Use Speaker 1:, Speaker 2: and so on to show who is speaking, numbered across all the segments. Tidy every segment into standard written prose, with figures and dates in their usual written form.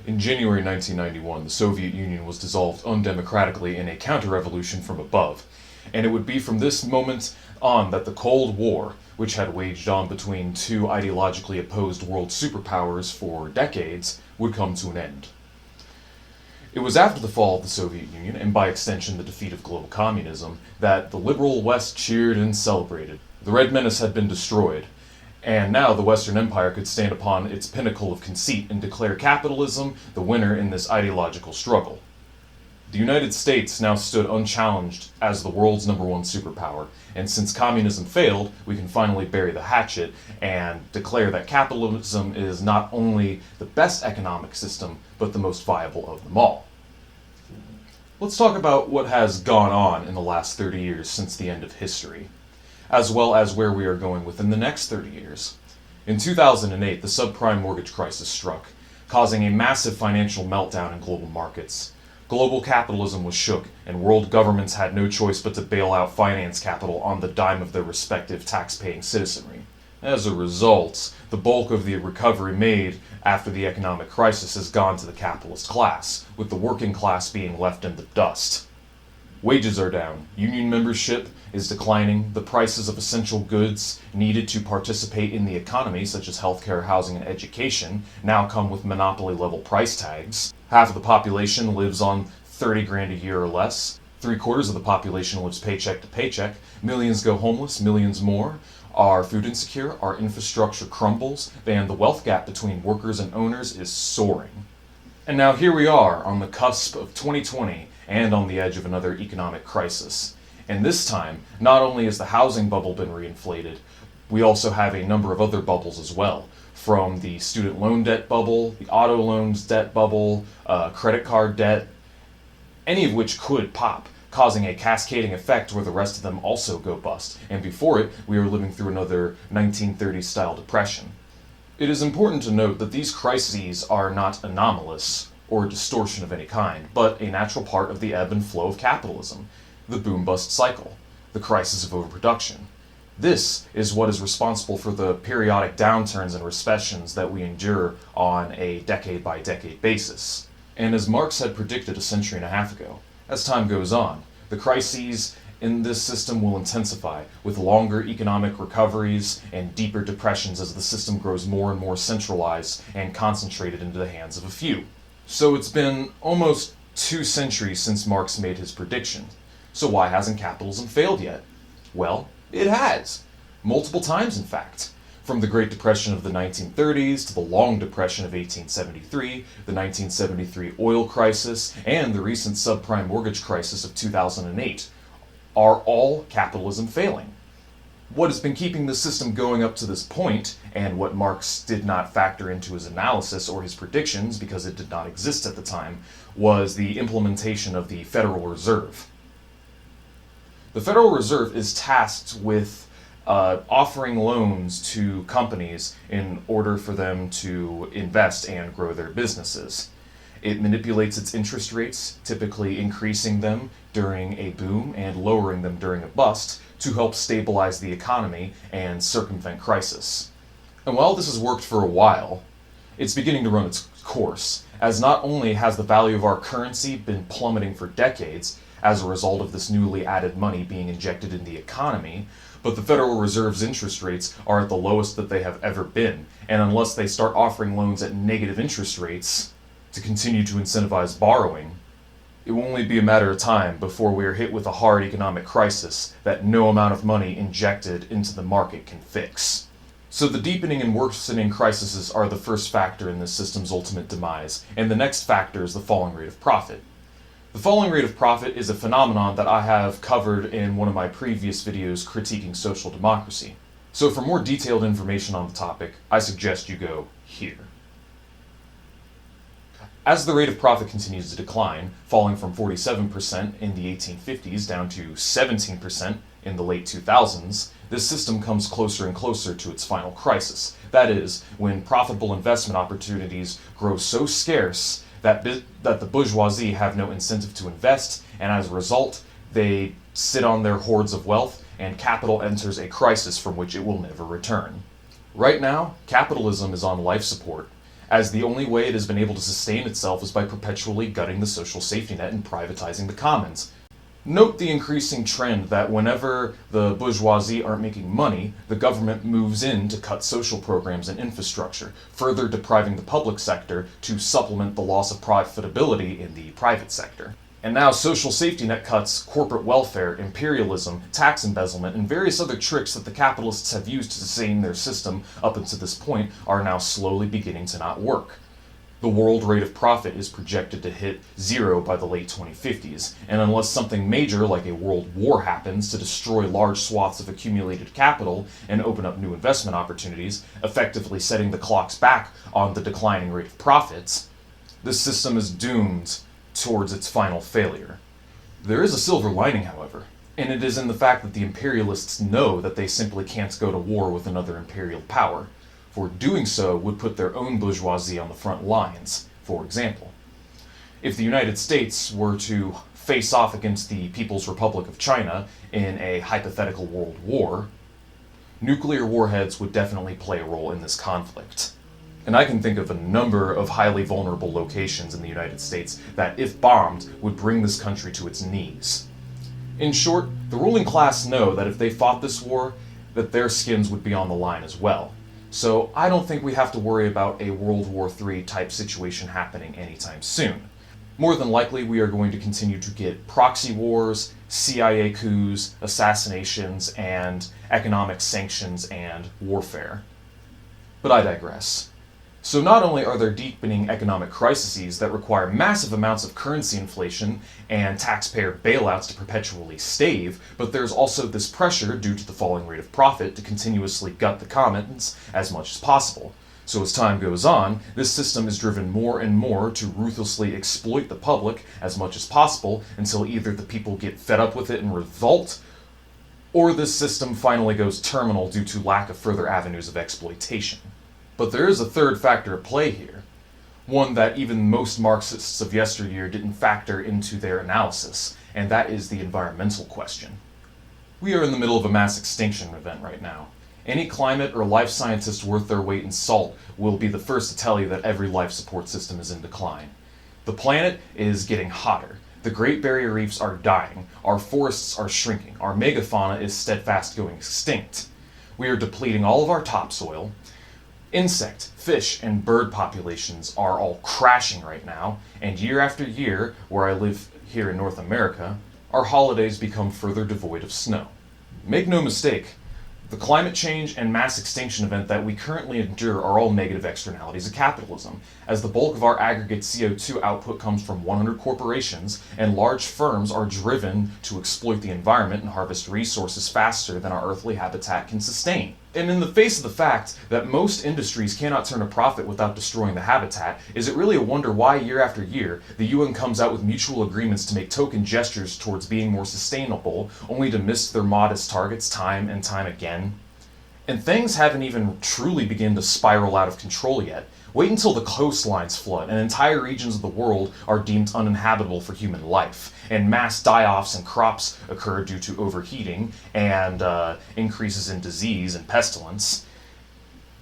Speaker 1: In January 1991, the Soviet Union was dissolved undemocratically in a counter-revolution from above, and it would be from this moment on that the Cold War, which had waged on between two ideologically opposed world superpowers for decades, would come to an end. It was after the fall of the Soviet Union, and by extension the defeat of global communism, that the liberal West cheered and celebrated. The Red Menace had been destroyed, and now the Western Empire could stand upon its pinnacle of conceit and declare capitalism the winner in this ideological struggle. The United States now stood unchallenged as the world's #1 superpower, and since communism failed, we can finally bury the hatchet and declare that capitalism is not only the best economic system, but the most viable of them all. Let's talk about what has gone on in the last 30 years since the end of history, as well as where we are going within the next 30 years. In 2008, the subprime mortgage crisis struck, causing a massive financial meltdown in global markets. Global capitalism was shook, and world governments had no choice but to bail out finance capital on the dime of their respective tax-paying citizenry. As a result, the bulk of the recovery made after the economic crisis has gone to the capitalist class, with the working class being left in the dust. Wages are down, union membership is declining, the prices of essential goods needed to participate in the economy, such as healthcare, housing, and education, now come with monopoly-level price tags. Half of the population lives on 30 grand a year or less. 3/4 of the population lives paycheck to paycheck. Millions go homeless, millions more are food insecure, our infrastructure crumbles, and the wealth gap between workers and owners is soaring. And now here we are on the cusp of 2020 and on the edge of another economic crisis. And this time, not only has the housing bubble been reinflated, we also have a number of other bubbles as well. From the student loan debt bubble, the auto loans debt bubble, credit card debt, any of which could pop, causing a cascading effect where the rest of them also go bust. And before it, we are living through another 1930s style depression. It is important to note that these crises are not anomalous or a distortion of any kind, but a natural part of the ebb and flow of capitalism, the boom-bust cycle, the crisis of overproduction. This is what is responsible for the periodic downturns and recessions that we endure on a decade-by-decade basis. And as Marx had predicted a century and a half ago, as time goes on, the crises in this system will intensify, with longer economic recoveries and deeper depressions as the system grows more and more centralized and concentrated into the hands of a few. So it's been almost 2 centuries since Marx made his prediction. So why hasn't capitalism failed yet? Well, it has. Multiple times, in fact. From the Great Depression of the 1930s to the Long Depression of 1873, the 1973 oil crisis, and the recent subprime mortgage crisis of 2008, are all capitalism failing. What has been keeping the system going up to this point, and what Marx did not factor into his analysis or his predictions because it did not exist at the time, was the implementation of the Federal Reserve. The Federal Reserve is tasked with offering loans to companies in order for them to invest and grow their businesses. It manipulates its interest rates, typically increasing them during a boom and lowering them during a bust to help stabilize the economy and circumvent crisis. And while this has worked for a while, it's beginning to run its course, as not only has the value of our currency been plummeting for decades as a result of this newly added money being injected in the economy, but the Federal Reserve's interest rates are at the lowest that they have ever been, and unless they start offering loans at negative interest rates to continue to incentivize borrowing, it will only be a matter of time before we are hit with a hard economic crisis that no amount of money injected into the market can fix. So the deepening and worsening crises are the first factor in this system's ultimate demise, and the next factor is the falling rate of profit. The falling rate of profit is a phenomenon that I have covered in one of my previous videos critiquing social democracy. So for more detailed information on the topic, I suggest you go here. As the rate of profit continues to decline, falling from 47% in the 1850s down to 17% in the late 2000s, this system comes closer and closer to its final crisis. That is, when profitable investment opportunities grow so scarce that the bourgeoisie have no incentive to invest, and as a result, they sit on their hoards of wealth, and capital enters a crisis from which it will never return. Right now, capitalism is on life support, as the only way it has been able to sustain itself is by perpetually gutting the social safety net and privatizing the commons. Note the increasing trend that whenever the bourgeoisie aren't making money, the government moves in to cut social programs and infrastructure, further depriving the public sector to supplement the loss of profitability in the private sector. And now social safety net cuts, corporate welfare, imperialism, tax embezzlement, and various other tricks that the capitalists have used to sustain their system up until this point are now slowly beginning to not work. The world rate of profit is projected to hit zero by the late 2050s, and unless something major like a world war happens to destroy large swaths of accumulated capital and open up new investment opportunities, effectively setting the clocks back on the declining rate of profits, this system is doomed towards its final failure. There is a silver lining, however, and it is in the fact that the imperialists know that they simply can't go to war with another imperial power, for doing so would put their own bourgeoisie on the front lines. For example, if the United States were to face off against the People's Republic of China in a hypothetical world war, nuclear warheads would definitely play a role in this conflict. And I can think of a number of highly vulnerable locations in the United States that, if bombed, would bring this country to its knees. In short, the ruling class know that if they fought this war, that their skins would be on the line as well. So I don't think we have to worry about a World War III type situation happening anytime soon. More than likely, we are going to continue to get proxy wars, CIA coups, assassinations, and economic sanctions and warfare. But I digress. So not only are there deepening economic crises that require massive amounts of currency inflation and taxpayer bailouts to perpetually stave, but there's also this pressure due to the falling rate of profit to continuously gut the commons as much as possible. So as time goes on, this system is driven more and more to ruthlessly exploit the public as much as possible until either the people get fed up with it and revolt, or this system finally goes terminal due to lack of further avenues of exploitation. But there is a third factor at play here, one that even most Marxists of yesteryear didn't factor into their analysis, and that is the environmental question. We are in the middle of a mass extinction event right now. Any climate or life scientist worth their weight in salt will be the first to tell you that every life support system is in decline. The planet is getting hotter. The Great Barrier Reefs are dying. Our forests are shrinking. Our megafauna is steadfast going extinct. We are depleting all of our topsoil. Insect, fish, and bird populations are all crashing right now, and year after year, where I live here in North America, our holidays become further devoid of snow. Make no mistake, the climate change and mass extinction event that we currently endure are all negative externalities of capitalism, as the bulk of our aggregate CO2 output comes from 100 corporations, and large firms are driven to exploit the environment and harvest resources faster than our earthly habitat can sustain. And in the face of the fact that most industries cannot turn a profit without destroying the habitat, is it really a wonder why year after year the UN comes out with mutual agreements to make token gestures towards being more sustainable, only to miss their modest targets time and time again? And things haven't even truly begun to spiral out of control yet. Wait until the coastlines flood and entire regions of the world are deemed uninhabitable for human life, and mass die-offs and crops occur due to overheating and increases in disease and pestilence.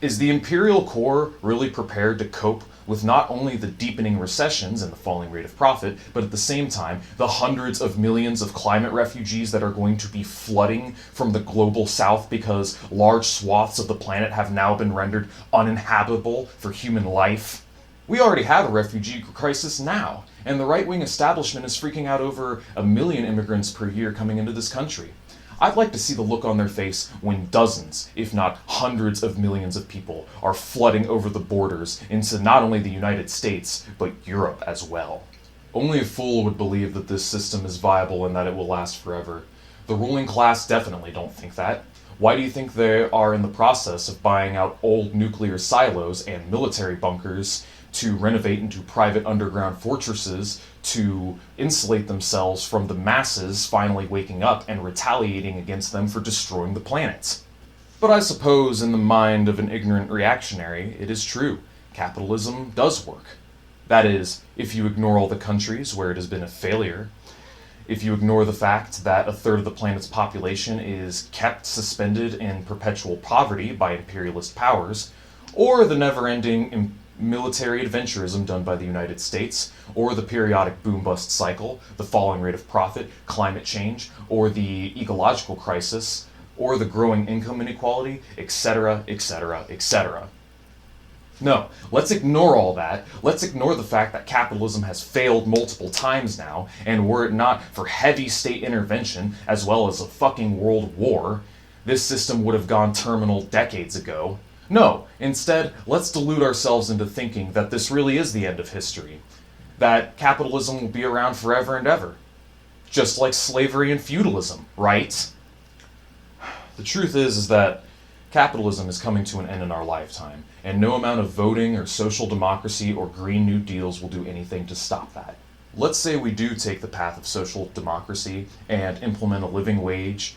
Speaker 1: Is the imperial core really prepared to cope with not only the deepening recessions and the falling rate of profit, but at the same time, the hundreds of millions of climate refugees that are going to be flooding from the global south because large swaths of the planet have now been rendered uninhabitable for human life? We already have a refugee crisis now, and the right-wing establishment is freaking out over 1 million immigrants per year coming into this country. I'd like to see the look on their face when dozens, if not hundreds of millions of people are flooding over the borders into not only the United States, but Europe as well. Only a fool would believe that this system is viable and that it will last forever. The ruling class definitely don't think that. Why do you think they are in the process of buying out old nuclear silos and military bunkers to renovate into private underground fortresses to insulate themselves from the masses finally waking up and retaliating against them for destroying the planet? But I suppose in the mind of an ignorant reactionary, it is true. Capitalism does work. That is, if you ignore all the countries where it has been a failure, if you ignore the fact that 1/3 of the planet's population is kept suspended in perpetual poverty by imperialist powers, or the never-ending military adventurism done by the United States, or the periodic boom-bust cycle, the falling rate of profit, climate change, or the ecological crisis, or the growing income inequality, etc., etc., etc. No, let's ignore all that. Let's ignore the fact that capitalism has failed multiple times now, and were it not for heavy state intervention, as well as a fucking world war, this system would have gone terminal decades ago. No, instead, let's delude ourselves into thinking that this really is the end of history. That capitalism will be around forever and ever. Just like slavery and feudalism, right? The truth is that capitalism is coming to an end in our lifetime, and no amount of voting or social democracy or Green New Deals will do anything to stop that. Let's say we do take the path of social democracy and implement a living wage,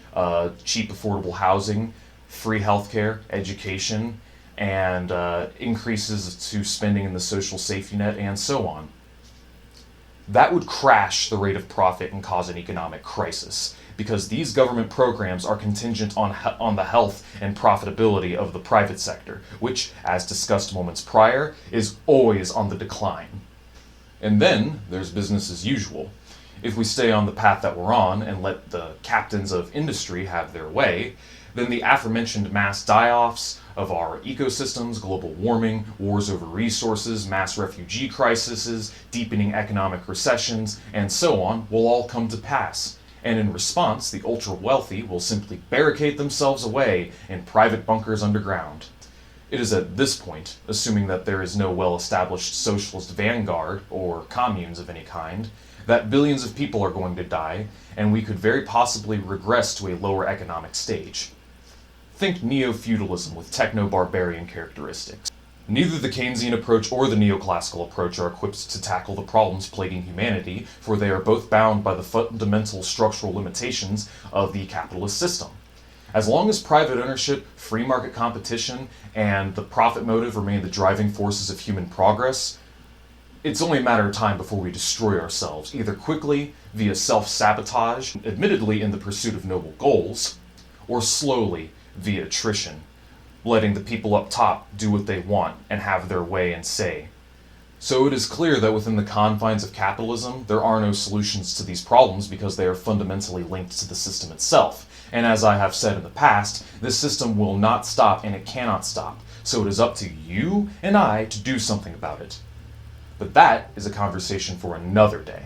Speaker 1: cheap affordable housing, free healthcare, education, and increases to spending in the social safety net, and so on. That would crash the rate of profit and cause an economic crisis, because these government programs are contingent on the health and profitability of the private sector, which, as discussed moments prior, is always on the decline. And then there's business as usual. If we stay on the path that we're on and let the captains of industry have their way, then the aforementioned mass die-offs of our ecosystems, global warming, wars over resources, mass refugee crises, deepening economic recessions, and so on will all come to pass. And in response, the ultra-wealthy will simply barricade themselves away in private bunkers underground. It is at this point, assuming that there is no well-established socialist vanguard, or communes of any kind, that billions of people are going to die, and we could very possibly regress to a lower economic stage. Think neo-feudalism with techno-barbarian characteristics. Neither the Keynesian approach or the neoclassical approach are equipped to tackle the problems plaguing humanity, for they are both bound by the fundamental structural limitations of the capitalist system. As long as private ownership, free market competition, and the profit motive remain the driving forces of human progress, it's only a matter of time before we destroy ourselves, either quickly, via self-sabotage, admittedly in the pursuit of noble goals, or slowly, via attrition, letting the people up top do what they want and have their way and say. So it is clear that within the confines of capitalism, there are no solutions to these problems because they are fundamentally linked to the system itself. And as I have said in the past, this system will not stop and it cannot stop. So it is up to you and I to do something about it. But that is a conversation for another day.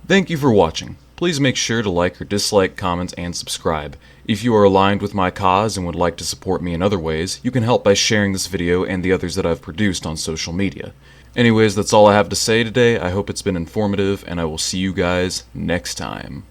Speaker 2: Thank you for watching. Please make sure to like or dislike, comment, and subscribe. If you are aligned with my cause and would like to support me in other ways, you can help by sharing this video and the others that I've produced on social media. Anyways, that's all I have to say today. I hope it's been informative, and I will see you guys next time.